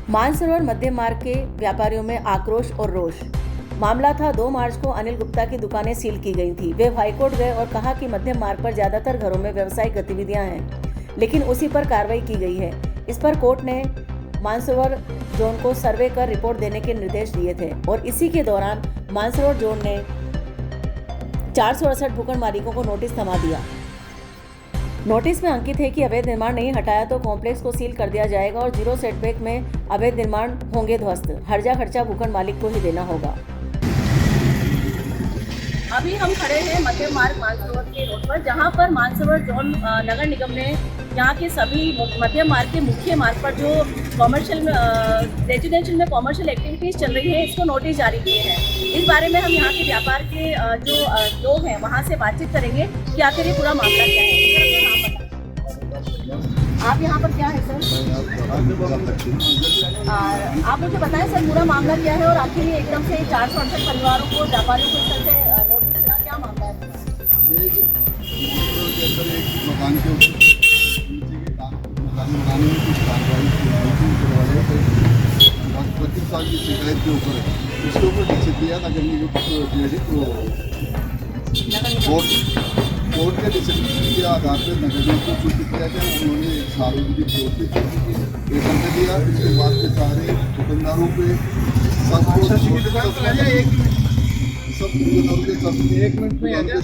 मानसरोवर मध्य मार्ग के व्यापारियों में आक्रोश और रोष। मामला था 2 मार्च को अनिल गुप्ता की दुकानें सील की गई थी। वे हाईकोर्ट गए और कहा कि मध्य मार्ग पर ज्यादातर घरों में व्यावसायिक गतिविधियां हैं, लेकिन उसी पर कार्रवाई की गई है। इस पर कोर्ट ने मानसरोवर जोन को सर्वे कर रिपोर्ट देने के निर्देश दिए थे और इसी के दौरान मानसरोवर जोन ने 468 भूखंड मालिकों को नोटिस थमा दिया। नोटिस में अंकित है कि अवैध निर्माण नहीं हटाया तो कॉम्प्लेक्स को सील कर दिया जाएगा और जीरो सेटबैक में अवैध निर्माण होंगे ध्वस्त। हर्जा खर्चा भूखंड मालिक को ही देना होगा। अभी हम खड़े हैं मध्य मार्ग मानसरोवर के रोड पर, जहां पर मानसरोवर जोन नगर निगम ने यहाँ के सभी मध्य मार्ग के मुख्य मार्ग पर जो कॉमर्शियल रेजिडेंशियल में कॉमर्शियल एक्टिविटीज़ चल रही है, इसको नोटिस जारी किए हैं। इस बारे में हम यहाँ के व्यापार के जो लोग हैं वहाँ से बातचीत करेंगे कि आखिर ये पूरा मामला क्या है। आप यहाँ पर क्या है सर? आप मुझे बताएं सर, पूरा मामला क्या है और आखिर ये एकदम से 468 परिवारों को व्यापारियों को इस तरह से नोटिस देना क्या मामला है? मकान के ऊपर मकान बनाने में कुछ कार्रवाई 25 साल की शिकायत के ऊपर उसके ऊपर डिसीजन दिया नगर कोर्ट के डिसीजन के आधार पर नगर निगम को सूचित किया गया। उन्होंने एक सार्वजनिक वेतन दिया। इसके बाद के सारे दुकानदारों पे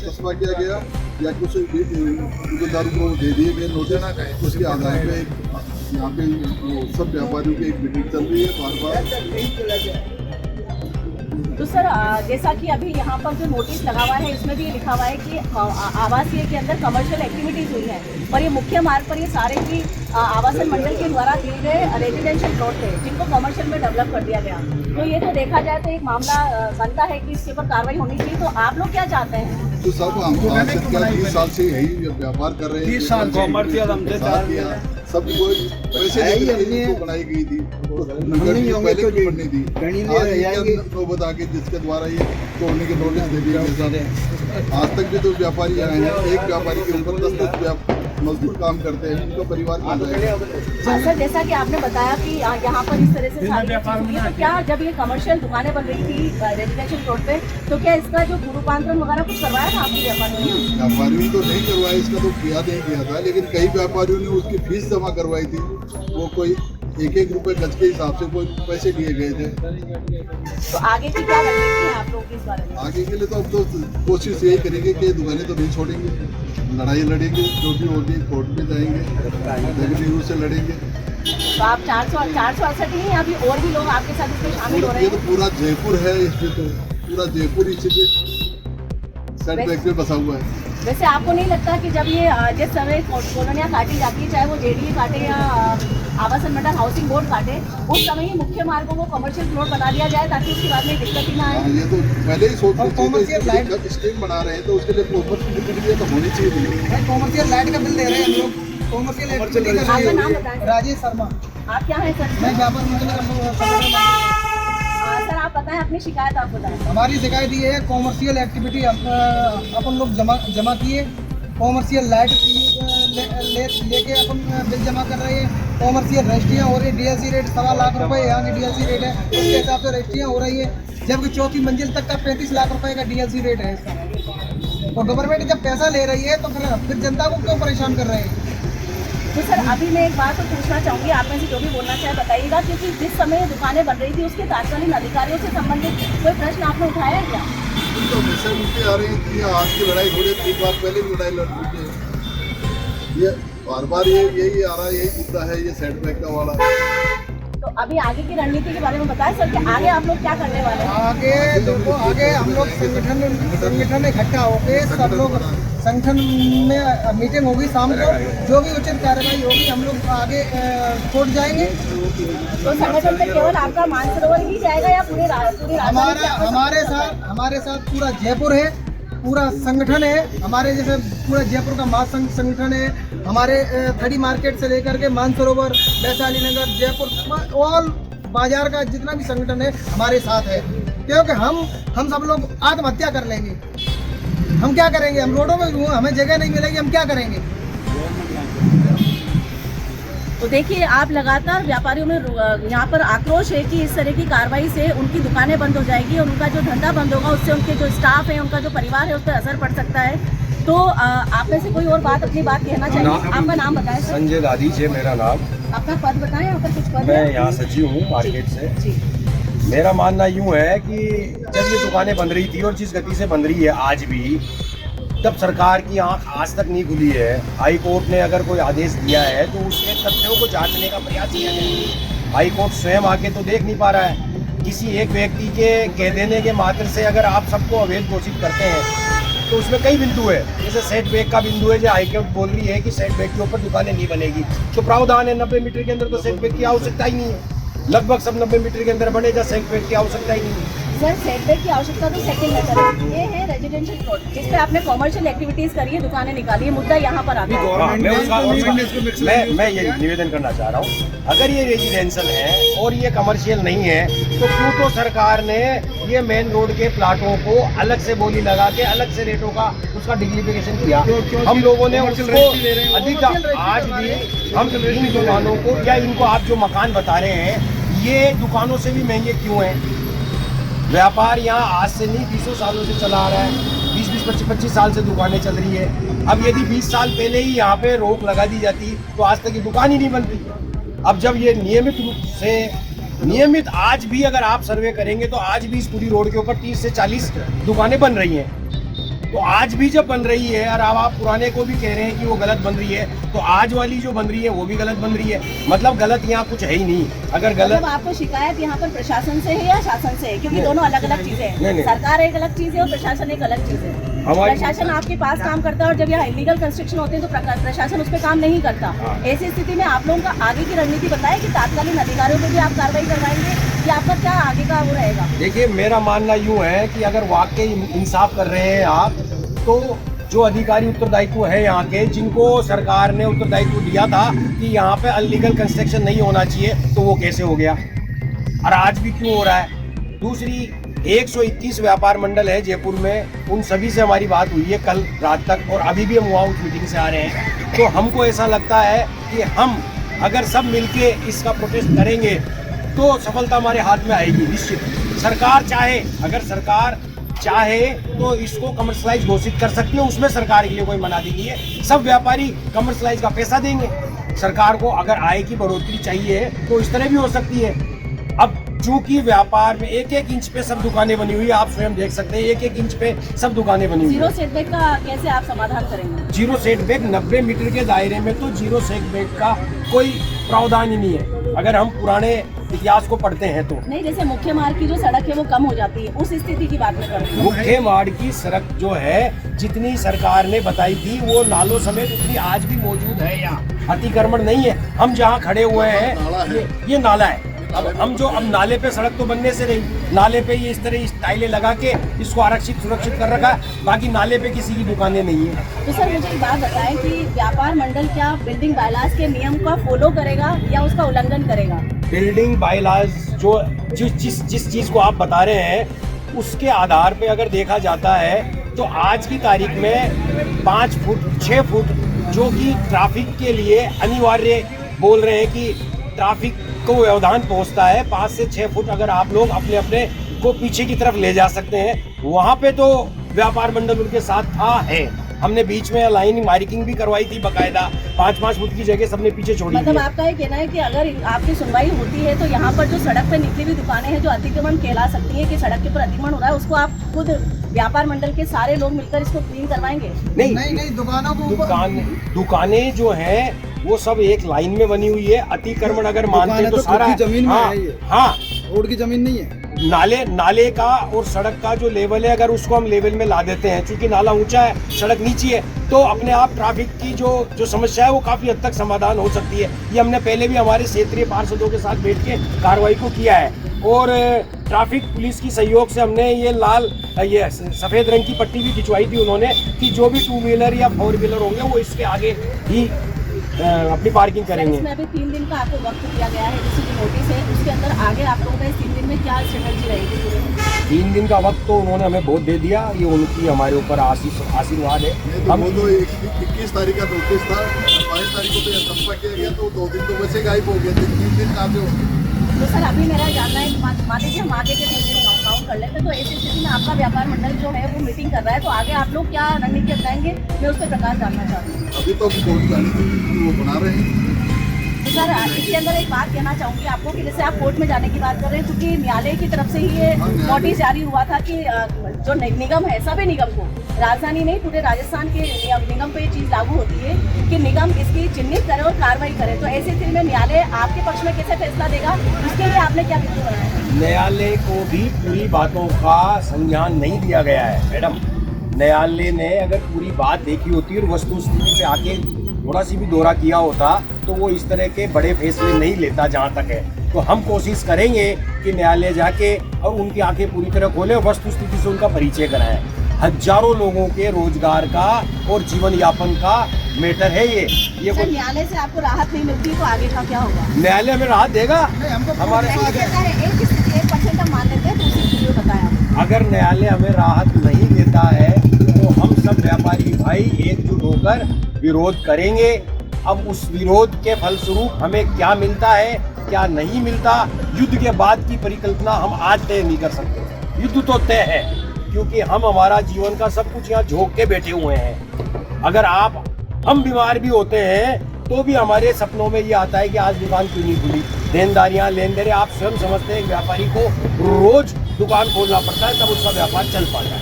कस्बा किया गया या कुछ दुकानदारों को दे दिए गए नोटिस। उसके आधार पे यहाँ पे सब व्यापारियों की एक मीटिंग चल रही है बार बार। तो सर, जैसा कि अभी यहाँ पर जो नोटिस लगा हुआ है इसमें भी ये लिखा हुआ है कि आवासीय के अंदर कमर्शियल एक्टिविटीज हुई हैं और ये मुख्य मार्ग पर ये सारे की आवासन मंडल के द्वारा दिए गए रेजिडेंशियल प्लॉट थे जिनको कमर्शियल में डेवलप कर दिया गया। तो ये तो देखा जाए तो एक मामला बनता है कि इसके ऊपर कार्रवाई होनी चाहिए। तो आप लोग क्या चाहते हैं? तो सब हम 30 साल से यही व्यापार कर रहे हैं। 30 साल कॉमर्शियल हमसे सब पैसे तो बनाई गई थी, पहले की बननी थी। नौबत आके जिसके द्वारा ये तोड़ने के नोटिस दे दिया। आज तक भी तो व्यापारी आए हैं, एक व्यापारी के ऊपर 10 मजदूर काम करते हैं, उनका परिवार सर, जैसा कि आपने बताया कि यहाँ पर इस तरह से सारी हुई है, तो क्या जब ये कमर्शियल दुकानें बन रही थी रेजिडेंशियल प्लॉट पे, तो क्या इसका जो रूपांतरण वगैरह कुछ करवाया था आपके व्यापारियों ने? व्यापारियों तो नहीं करवाया, इसका तो किया नहीं किया था, लेकिन कई व्यापारियों ने उसकी फीस जमा करवाई थी। वो कोई 1-1 रुपए गज के हिसाब से कोई पैसे दिए गए थे। तो आगे की क्या रणनीति है आप लोगों की इस बारे में? आगे के लिए तो अब तो कोशिश यही करेंगे कि दुकानें तो नहीं छोड़ेंगे, लड़ाई लड़ेंगे, जो भी होगी कोर्ट में जाएंगे, लेकिन से लड़ेंगे। तो आप 468 ही हैं, अभी और भी लोग आपके साथ इसमें शामिल हो रहे हैं? ये तो पूरा जयपुर है, इसमें तो पूरा जयपुर इसी पे सेटबैक पे बसा हुआ है। वैसे आपको नहीं लगता कि जब ये जिस समय कॉलोनियाँ काटी जाती है, चाहे वो जेडीए काटे या आवासन मंडल हाउसिंग बोर्ड काटे, उस समय ही मुख्य मार्गों को कमर्शियल प्लॉट बना दिया जाए ताकि उसके बाद में दिक्कत ही ना आए? ये तो पहले ही सोच कमर्शियल स्ट्रीम बना रहे हैं, तो उसके लिए कॉमर्शियल तो होनी चाहिए। कॉमर्शियल लाइट का बिल दे रहे हैं हम लोग, कॉमर्शियल। आपका नाम बताएं? राजेश शर्मा। आप क्या है सर? मैं व्यापार। सर, आप बताएं अपनी शिकायत, आप बताएं। हमारी शिकायत ये है, कॉमर्शियल एक्टिविटी अपन लोग जमा किए, कॉमर्शियल लाइट लेके अपन बिल जमा कर रहे हैं। कॉमर्शियल रजिस्ट्रियाँ हो रही है, डीएलसी रेट 1.25 लाख रुपए यहाँ की डीएलसी रेट है, उसके हिसाब से रजिस्ट्रियाँ हो रही है, जबकि 4थी मंजिल तक का 35 लाख रुपए का डीएलसी रेट है इसका। और गवर्नमेंट जब पैसा ले रही है तो फिर जनता को क्यों परेशान कर रहे हैं? तो सर, अभी मैं एक बात तो पूछना चाहूँगी, आप में से जो भी बोलना चाहे बताइएगा, क्योंकि जिस समय दुकानें बन रही थी उसके तत्कालीन अधिकारियों से संबंधित कोई प्रश्न आपने उठाया है क्या? तो हमेशा मुझे आ रही थी, आज की लड़ाई थोड़ी 3 बार पहले भी लड़ाई लड़ चुकी है। ये बार यही आ रहा है, यही मुद्दा है, ये सेटबैक का वाला। तो अभी आगे की रणनीति के बारे में बताएं सर, कि आगे आप लोग क्या करने वाले हैं? आगे हम लोग संगठन इकट्ठा होके सब लोग संगठन में मीटिंग होगी शाम को, जो भी उचित कार्रवाई होगी हम लोग आगे कोर्ट जाएंगे। तो संगठन में केवल आपका मानसरोवर ही जाएगा या पूरे हमारे साथ पूरा जयपुर है, पूरा संगठन है हमारे, जैसे पूरा जयपुर का महासंघ संगठन है हमारे, खड़ी मार्केट से लेकर के मानसरोवर, वैशाली नगर, जयपुर, ऑल बाजार का जितना भी संगठन है हमारे साथ है। क्योंकि हम सब लोग आत्महत्या कर लेंगे, हम क्या करेंगे? हम रोडों में हमें जगह नहीं मिलेगी, हम क्या करेंगे? तो देखिए, आप लगातार व्यापारियों में यहाँ पर आक्रोश है कि इस तरह की कार्रवाई से उनकी दुकानें बंद हो जाएगी और उनका जो धंधा बंद होगा उससे उनके जो स्टाफ है, उनका जो परिवार है, उस पर असर पड़ सकता है। तो आप में से कोई और अपनी बात कहना चाहिए? आपका नाम बताएं सर। संजय दादीज है मेरा नाम। आपका पद बताएं, यहाँ पर कुछ पद मैं है? यहाँ सचिव हूँ मार्केट से। जी। मेरा मानना यूँ है कि जब ये दुकानें बंद रही थी और जिस गति से बंद रही है आज भी, तब सरकार की आंख आज तक नहीं खुली है। हाई कोर्ट ने अगर कोई आदेश दिया है तो उसके तथ्यों को जांचने का प्रयास किया जाए। हाई कोर्ट स्वयं आके तो देख नहीं पा रहा है। किसी एक व्यक्ति के कह देने के मात्र से अगर आप सबको अवैध घोषित करते हैं तो उसमें कई बिंदु है। जैसे सेट बैक का बिंदु है, जो हाई कोर्ट बोल रही है कि सेट बैक के ऊपर दुकानें नहीं बनेगी। तो प्रावधान है 90 मीटर के अंदर, तो सेट बैक की आवश्यकता ही नहीं है। लगभग सब 90 मीटर के अंदर बनेगा, सेट बैक की आवश्यकता ही नहीं है। सर, सेटबैक की आवश्यकता तो सेकंड में करें। ये है रेजिडेंशियल प्लॉट जिस पे आपने कॉमर्शियल एक्टिविटीज करी है, दुकानें निकाली है, मुद्दा यहाँ पर आता है। मैं ये निवेदन करना चाह रहा हूँ, अगर ये रेजिडेंशियल है और ये कमर्शियल नहीं है तो क्यों तो सरकार ने ये मेन रोड के प्लाटों को अलग से बोली लगा के अलग से रेटों का उसका डिग्निफिकेशन किया। हम लोगों ने उसको अधिक आज भी हम इन दुकानों को या इनको आप जो मकान बता रहे हैं ये दुकानों से भी महंगे क्यों हैं? व्यापार यहाँ आज से नहीं 20 सालों से चला आ रहा है। 20-25 साल से दुकानें चल रही है। अब यदि 20 साल पहले ही यहाँ पे रोक लगा दी जाती तो आज तक ये दुकान ही नहीं बनती। अब जब ये नियमित आज भी अगर आप सर्वे करेंगे तो आज भी इस पूरी रोड के ऊपर 30 से 40 दुकानें बन रही हैं। तो आज भी जब बन रही है और अब आप पुराने को भी कह रहे हैं कि वो गलत बन रही है, तो आज वाली जो बन रही है वो भी गलत बन रही है। मतलब गलत यहाँ कुछ है ही नहीं। अगर गलत मतलब आपको शिकायत यहाँ पर प्रशासन से है या शासन से है? क्योंकि दोनों अलग अलग चीजें हैं। सरकार एक अलग चीज है और प्रशासन एक अलग चीज है। प्रशासन आपके पास काम करता है और जब यहाँ इलीगल कंस्ट्रक्शन होते हैं तो प्रशासन उस पर काम नहीं करता। ऐसी स्थिति में आप लोगों का आगे की रणनीति बताएं कि तात्कालीन अधिकारियों पर भी आप कार्रवाई करवाएंगे कि आपका क्या आगे का वो रहेगा? देखिए, मेरा मानना यूँ है कि अगर वाकई इंसाफ कर रहे हैं आप, तो जो अधिकारी उत्तरदायित्व है यहाँ के, जिनको सरकार ने उत्तरदायित्व दिया था कि यहाँ पे अनलीगल कंस्ट्रक्शन नहीं होना चाहिए, तो वो कैसे हो गया और आज भी क्यों हो रहा है? दूसरी 121 व्यापार मंडल है जयपुर में, उन सभी से हमारी बात हुई है कल रात तक और अभी भी हम वहाँ उस मीटिंग से आ रहे हैं। तो हमको ऐसा लगता है कि हम अगर सब मिलके इसका प्रोटेस्ट करेंगे तो सफलता हमारे हाथ में आएगी निश्चित। सरकार चाहे, अगर सरकार चाहे तो इसको कमर्शलाइज घोषित कर सकती है, उसमें सरकार के लिए कोई मना नहीं है। सब व्यापारी कमर्शलाइज का पैसा देंगे। सरकार को अगर आय की बढ़ोतरी चाहिए तो इस तरह भी हो सकती है। अब चूंकि व्यापार में 1-1 इंच पे सब दुकानें बनी हुई है, आप स्वयं देख सकते हैं 1-1 इंच पे सब दुकानें बनी हुई है। जीरो सेटबैक का कैसे आप समाधान करेंगे? जीरो सेटबैक 90 मीटर के दायरे में तो जीरो सेटबैक का कोई प्रावधान ही नहीं है, अगर हम पुराने इतिहास को पढ़ते हैं तो। नहीं, जैसे मुख्य मार्ग की जो सड़क है वो कम हो जाती है, उस स्थिति की बात में करते हैं। मुख्य मार्ग की सड़क जो है जितनी सरकार ने बताई थी वो नालों समेत उतनी आज भी मौजूद है। यहाँ अतिक्रमण नहीं है। हम जहाँ खड़े हुए हैं ये नाला है। अब नाले पे सड़क तो बनने से रही, नाले पे ये इस तरह टाइलें लगा के इसको आरक्षित सुरक्षित कर रखा है, बाकी नाले पे किसी की दुकानें नहीं है। तो सर मुझे एक बात बताएं कि व्यापार मंडल क्या बिल्डिंग बायलॉज के नियम का फॉलो करेगा या उसका उल्लंघन करेगा? बिल्डिंग बायलॉज जो जिस चीज को आप बता रहे हैं उसके आधार पे अगर देखा जाता है तो आज की तारीख में 5 फुट 6 फुट जो कि ट्रैफिक के लिए अनिवार्य बोल रहे हैं कि ट्रैफिक को व्यवधान पहुंचता है, 5 से 6 फुट अगर आप लोग अपने अपने को पीछे की तरफ ले जा सकते हैं, वहाँ पे तो व्यापार मंडल उनके साथ था है। हमने बीच में लाइन मार्किंग भी करवाई थी बकायदा, 5-5 फुट की जगह सबने पीछे छोड़ी। मतलब आपका ये कहना है कि अगर आपकी सुनवाई होती है तो यहाँ पर जो सड़क पे निकली हुई दुकानें हैं जो अतिक्रमण कहला सकती है कि सड़क के ऊपर अतिक्रमण हो रहा है, उसको आप खुद व्यापार मंडल के सारे लोग मिलकर इसको क्लीन करवाएंगे? नहीं, दुकानों को दुकानें जो हैं वो सब एक लाइन में बनी हुई है। अतिक्रमण अगर मानते तो सारा जमीन में है, हाँ रोड की जमीन नहीं है। नाले का और सड़क का जो लेवल है अगर उसको हम लेवल में ला देते हैं, क्योंकि नाला ऊंचा है सड़क नीची है, तो अपने आप ट्रैफिक की जो समस्या है वो काफी हद तक समाधान हो सकती है। ये हमने पहले भी हमारे क्षेत्रीय पार्षदों के साथ बैठ के कार्रवाई को किया है और ट्रैफक पुलिस की सहयोग से हमने ये सफेद रंग की पट्टी भी खिंचवाई थी उन्होंने कि जो भी 2 व्हीलर या 4 व्हीलर होंगे वो इसके आगे ही अपनी पार्किंग करेंगे। इसमें अभी 3 दिन का आपको वक्त दिया गया है, जैसे जो नोटिस है उसके अंदर आगे आप लोगों का इस 3 दिन में क्या स्ट्रेटजी रहेगी? 3 दिन का वक्त तो उन्होंने हमें बहुत दे दिया, ये उनकी हमारे ऊपर आशीर्वाद है। हम तो 21 तारीख का नोटिस था, 22 तारीख को तो यह संपर्क किया गया, तो 2 दिन तो वैसे गायब हो गए थे, 3 दिन कहाँ से होंगे? तो सर अभी मेरा जानना है, मान लीजिए हम आगे के 3 दिन काउंट कर लेते, तो ऐसी स्थिति में आपका व्यापार मंडल जो है वो मीटिंग कर रहा है, तो आगे आप लोग क्या रणनीति अपनाएंगे, मैं उस पर प्रकाश डालना चाहती हूँ। अभी तो कोर्ट जाने की वो बना रहे हैं। तो सर इसके अंदर एक बात कहना चाहूँगी आपको कि जैसे आप कोर्ट में जाने की बात कर रहे हैं, क्योंकि न्यायालय की तरफ से ही ये नोटिस जारी हुआ था कि जो निगम है, सभी निगम को, राजधानी नहीं पूरे राजस्थान के निगम पे ये चीज़ लागू होती है कि निगम इसकी चिन्हित करे और कार्रवाई करे। तो ऐसी स्थिति में न्यायालय आपके पक्ष में कैसे फैसला देगा, उसके लिए आपने क्या बिंदु बनाया है? न्यायालय को भी पूरी बातों का संज्ञान नहीं दिया गया है मैडम। न्यायालय ने अगर पूरी बात देखी होती और वस्तु स्थिति पे आके थोड़ा सी भी दौरा किया होता तो वो इस तरह के बड़े फैसले नहीं लेता जहाँ तक है। तो हम कोशिश करेंगे कि न्यायालय जाके और उनकी आंखें पूरी तरह खोले, वस्तु स्थिति से उनका परिचय कराएं। हजारों लोगों के रोजगार का और जीवन यापन का मैटर है ये सर, न्यायालय से आपको राहत नहीं मिलती तो आगे का क्या होगा? न्यायालय में राहत देगा हमारे। 1% हम मान लेते हैं, दूसरी चीज़ बताया। अगर न्यायालय हमें राहत नहीं देता है तो हम सब व्यापारी भाई एकजुट होकर विरोध करेंगे। अब उस विरोध के फलस्वरूप हमें क्या मिलता है क्या नहीं मिलता, युद्ध के बाद की परिकल्पना हम आज तय नहीं कर सकते। युद्ध तो तय है, क्योंकि हम हमारा जीवन का सब कुछ यहाँ झोंक के बैठे हुए हैं। अगर हम बीमार भी होते हैं तो भी हमारे सपनों में ये आता है कि आज दुकान क्यों नहीं खुली। देनदारियाँ लेन देन, आप स्वयं समझते हैं व्यापारी को रोज दुकान खोलना पड़ता है, तब उसका व्यापार चल पाता है।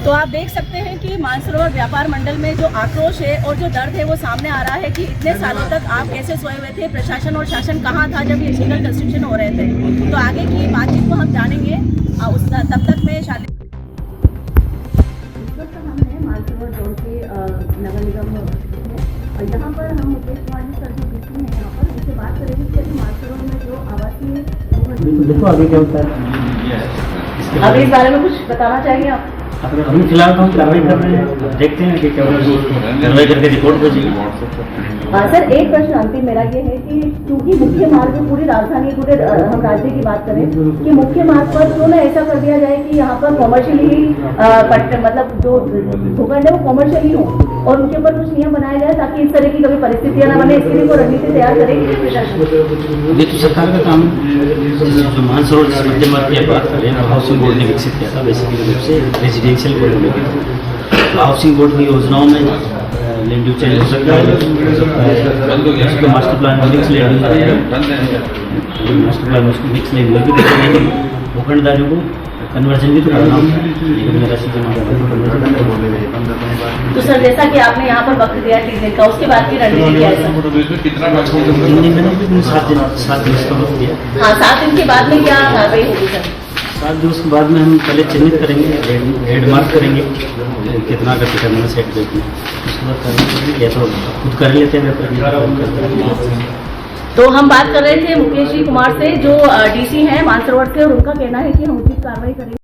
तो आप देख सकते हैं कि मानसरोवर व्यापार मंडल में जो आक्रोश है और जो दर्द है वो सामने आ रहा है कि इतने सालों तक आप कैसे सोए हुए थे, प्रशासन और शासन कहाँ था जब ये इलीगल कंस्ट्रक्शन हो रहे थे। तो आगे की बातचीत को हम जानेंगे, तब तक मैं शादी मानसरोवर जोन के नगर निगम और यहाँ पर हम मुकेश कुमार जी सर जो बीसी हैं यहाँ पर, उनसे बात करेंगे कि अभी मानसरोवर में जो आवासीय देखो आगे क्या होता है। अभी इस बारे में कुछ बताना चाहिए आप? अभी फिलहाल हम कार्रवाई कर रहे हैं, देखते हैं कि क्या कार्रवाई करके रिपोर्ट भेजेंगे। सर एक प्रश्न अंतिम मेरा ये है कि क्योंकि मुख्य मार्ग पूरी राजधानी पूरे हम राज्य की बात करें कि मुख्य मार्ग पर क्यों ना ऐसा कर दिया जाए कि यहाँ पर कॉमर्शियली मतलब जो भूखंड है वो कॉमर्शियली हो और उनके ऊपर कुछ नियम बनाए जाए ताकि इस तरह की कभी परिस्थितियाँ ना बने, इसके लिए वो रणनीति तैयार करेगी। ये तो सरकार का काम, जो मानसरोवर मध्य मार्ग की बात करें, हाउसिंग बोर्ड ने विकसित किया था बेसिकली रूप से रेजिडेंशियल बोर्ड में। हाउसिंग बोर्ड की योजनाओं में लैंड यूज चेंज हो सकता है, उसको मास्टर प्लान में मिक्स लैंड मास्टर प्लान में उसको मिक्स लैंड लेकिन भूखंडधारियों को कन्वर्जन भी तो करना होता है। तो सर जैसा कि आपने यहाँ पर वक्त दिया 3 दिन का, उसके बाद की रणनीति क्या है? 3 दिन में 7 दिन का वक्त दिया। हाँ, 7 दिन के बाद में क्या कार्रवाई होगी सर? 7 दिवस के बाद में हम पहले चिन्हित करेंगे, हेड मार्क करेंगे कितना का करना सेट देखना, उसके बाद करेंगे तो खुद कर लेते हैं। तो हम बात कर रहे थे मुकेश जी कुमार से जो डीसी हैं मानसरोवर के, और उनका कहना है कि हम उचित कार्रवाई करेंगे।